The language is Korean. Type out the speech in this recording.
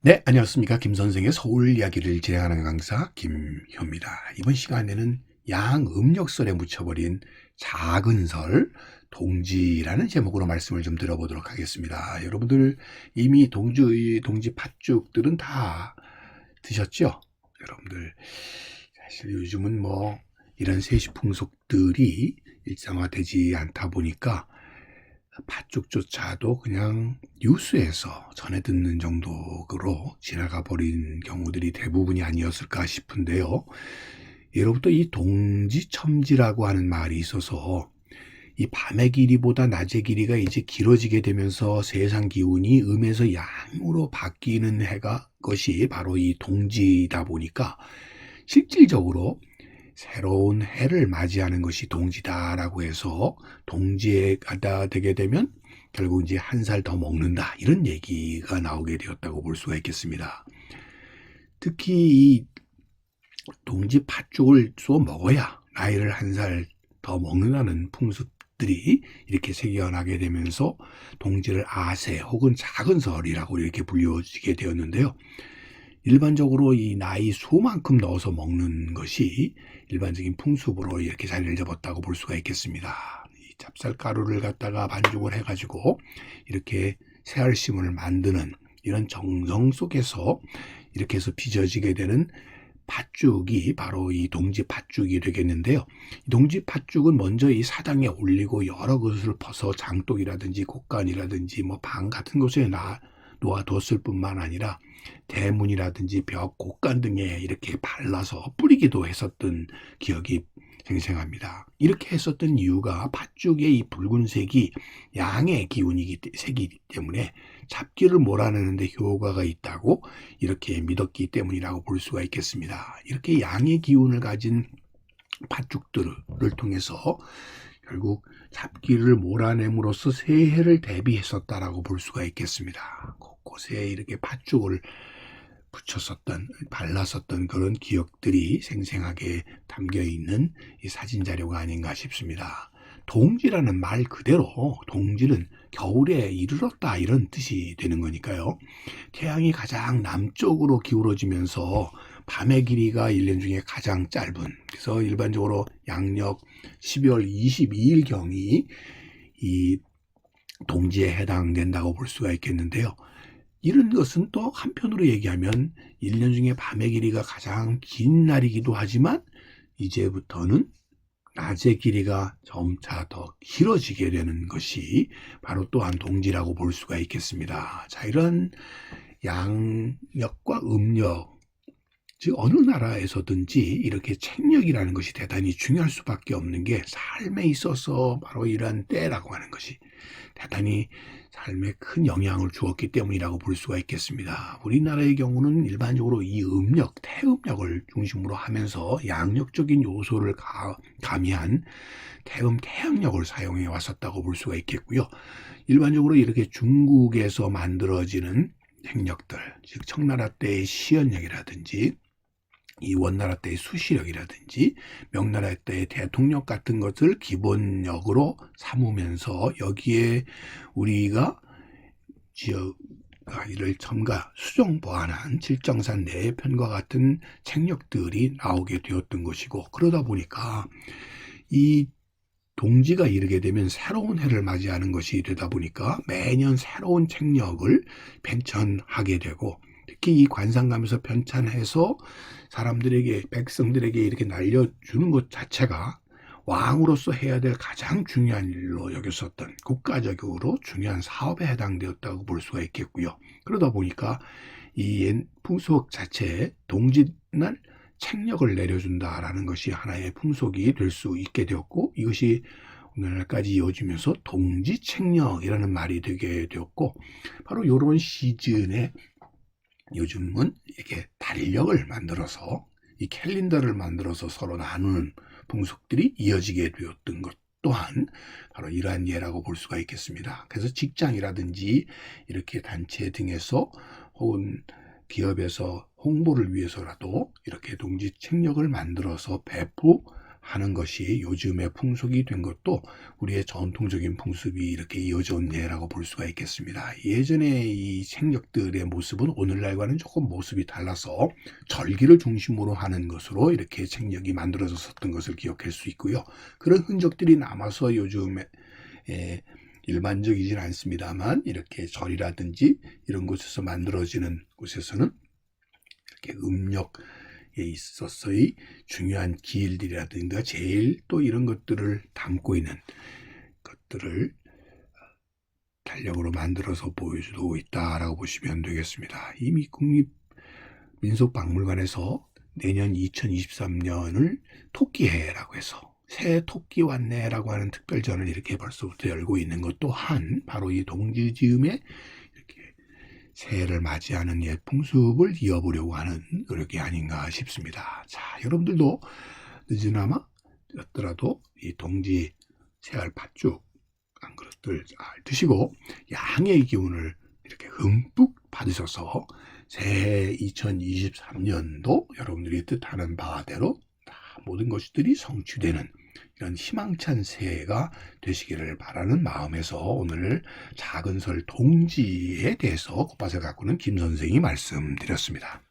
네, 안녕하십니까. 김 선생의 서울 이야기를 진행하는 강사 김효입니다. 이번 시간에는 양음력설에 묻혀버린 작은 설, 동지라는 제목으로 말씀을 좀 들어보도록 하겠습니다. 여러분들 이미 동지 팥죽들은 다 드셨죠? 여러분들 사실 요즘은 뭐 이런 세시 풍속들이 일상화되지 않다 보니까 팥죽조차도 그냥 뉴스에서 전해 듣는 정도로 지나가 버린 경우들이 대부분이 아니었을까 싶은데요. 예로부터 이 동지첨지라고 하는 말이 있어서 이 밤의 길이보다 낮의 길이가 이제 길어지게 되면서 세상 기운이 음에서 양으로 바뀌는 해가 것이 바로 이 동지다 보니까 실질적으로 새로운 해를 맞이하는 것이 동지다라고 해서 동지해가 되게 되면 결국 이제 한 살 더 먹는다 이런 얘기가 나오게 되었다고 볼 수가 있겠습니다. 특히 이 동지 팥죽을 쏘 먹어야 나이를 한 살 더 먹는다는 풍습들이 이렇게 생겨나게 되면서 동지를 아세 혹은 작은 설이라고 이렇게 불려지게 되었는데요. 일반적으로 이 나이 수만큼 넣어서 먹는 것이 일반적인 풍습으로 이렇게 자리를 잡았다고 볼 수가 있겠습니다. 이 찹쌀가루를 갖다가 반죽을 해가지고 이렇게 새알심을 만드는 이런 정성 속에서 이렇게 해서 빚어지게 되는 팥죽이 바로 이 동지 팥죽이 되겠는데요. 이 동지 팥죽은 먼저 이 사당에 올리고 여러 것을 퍼서 장독이라든지 곡간이라든지 뭐 방 같은 곳에 놓아뒀을 뿐만 아니라 대문이라든지 벽, 곡간 등에 이렇게 발라서 뿌리기도 했었던 기억이 생생합니다. 이렇게 했었던 이유가 팥죽의 이 붉은색이 양의 색이기 때문에 잡기를 몰아내는데 효과가 있다고 이렇게 믿었기 때문이라고 볼 수가 있겠습니다. 이렇게 양의 기운을 가진 팥죽들을 통해서 결국 잡기를 몰아냄으로써 새해를 대비했었다라고 볼 수가 있겠습니다. 곳곳에 이렇게 팥죽을 붙였었던, 발랐었던 그런 기억들이 생생하게 담겨 있는 이 사진 자료가 아닌가 싶습니다. 동지라는 말 그대로 동지는 겨울에 이르렀다 이런 뜻이 되는 거니까요. 태양이 가장 남쪽으로 기울어지면서 밤의 길이가 1년 중에 가장 짧은, 그래서 일반적으로 양력 12월 22일경이 이 동지에 해당된다고 볼 수가 있겠는데요. 이런 것은 또 한편으로 얘기하면 1년 중에 밤의 길이가 가장 긴 날이기도 하지만 이제부터는 낮의 길이가 점차 더 길어지게 되는 것이 바로 또한 동지라고 볼 수가 있겠습니다. 자, 이런 양력과 음력, 즉 어느 나라에서든지 이렇게 책력이라는 것이 대단히 중요할 수밖에 없는 게 삶에 있어서 바로 이러한 때라고 하는 것이 대단히 삶에 큰 영향을 주었기 때문이라고 볼 수가 있겠습니다. 우리나라의 경우는 일반적으로 이 음력, 태음력을 중심으로 하면서 양력적인 요소를 가미한 태양력을 사용해 왔었다고 볼 수가 있겠고요. 일반적으로 이렇게 중국에서 만들어지는 행력들, 즉 청나라 때의 시연력이라든지 이 원나라 때의 수시력이라든지 명나라 때의 대통령 같은 것을 기본력으로 삼으면서 여기에 우리가 이를 첨가 수정 보완한 칠정산 내편과 같은 책력들이 나오게 되었던 것이고, 그러다 보니까 이 동지가 이르게 되면 새로운 해를 맞이하는 것이 되다 보니까 매년 새로운 책력을 편찬하게 되고, 특히 이 관상가면서 편찬해서 사람들에게, 백성들에게 이렇게 날려주는 것 자체가 왕으로서 해야 될 가장 중요한 일로 여겼었던 국가적으로 중요한 사업에 해당되었다고 볼 수가 있겠고요. 그러다 보니까 이 풍속 자체에 동지날 책력을 내려준다라는 것이 하나의 풍속이 될 수 있게 되었고, 이것이 오늘날까지 이어지면서 동지책력이라는 말이 되게 되었고, 바로 이런 시즌에 요즘은 이렇게 달력을 만들어서 이 캘린더를 만들어서 서로 나누는 풍속들이 이어지게 되었던 것 또한 바로 이러한 예라고 볼 수가 있겠습니다. 그래서 직장이라든지 이렇게 단체 등에서 혹은 기업에서 홍보를 위해서라도 이렇게 동지 책력을 만들어서 배포 하는 것이 요즘의 풍속이 된 것도 우리의 전통적인 풍습이 이렇게 이어져 온 예라고 볼 수가 있겠습니다. 예전에 이 생력들의 모습은 오늘날과는 조금 모습이 달라서 절기를 중심으로 하는 것으로 이렇게 생력이 만들어졌었던 것을 기억할 수 있고요. 그런 흔적들이 남아서 요즘에 일반적이진 않습니다만 이렇게 절이라든지 이런 곳에서 만들어지는 곳에서는 이렇게 음력에 있어서의 중요한 기일들이라든가 제일 또 이런 것들을 담고 있는 것들을 달력으로 만들어서 보여주고 있다라고 보시면 되겠습니다. 이미 국립민속박물관에서 내년 2023년을 토끼해라고 해서 새 토끼 왔네라고 하는 특별전을 이렇게 벌써부터 열고 있는 것 또한 바로 이 동지즈음에 이렇게 새해를 맞이하는 옛 풍습을 이어보려고 하는 노력이 아닌가 싶습니다. 자, 여러분들도 늦으나마 였더라도 이 동지 새알 팥죽 한 그릇들 잘 드시고 양의 기운을 이렇게 흠뿍 받으셔서 새해 2023년도 여러분들이 뜻하는 바대로 다 모든 것들이 성취되는 이런 희망찬 새해가 되시기를 바라는 마음에서 오늘 작은 설 동지에 대해서 곧바서 갖고는 김 선생이 말씀드렸습니다.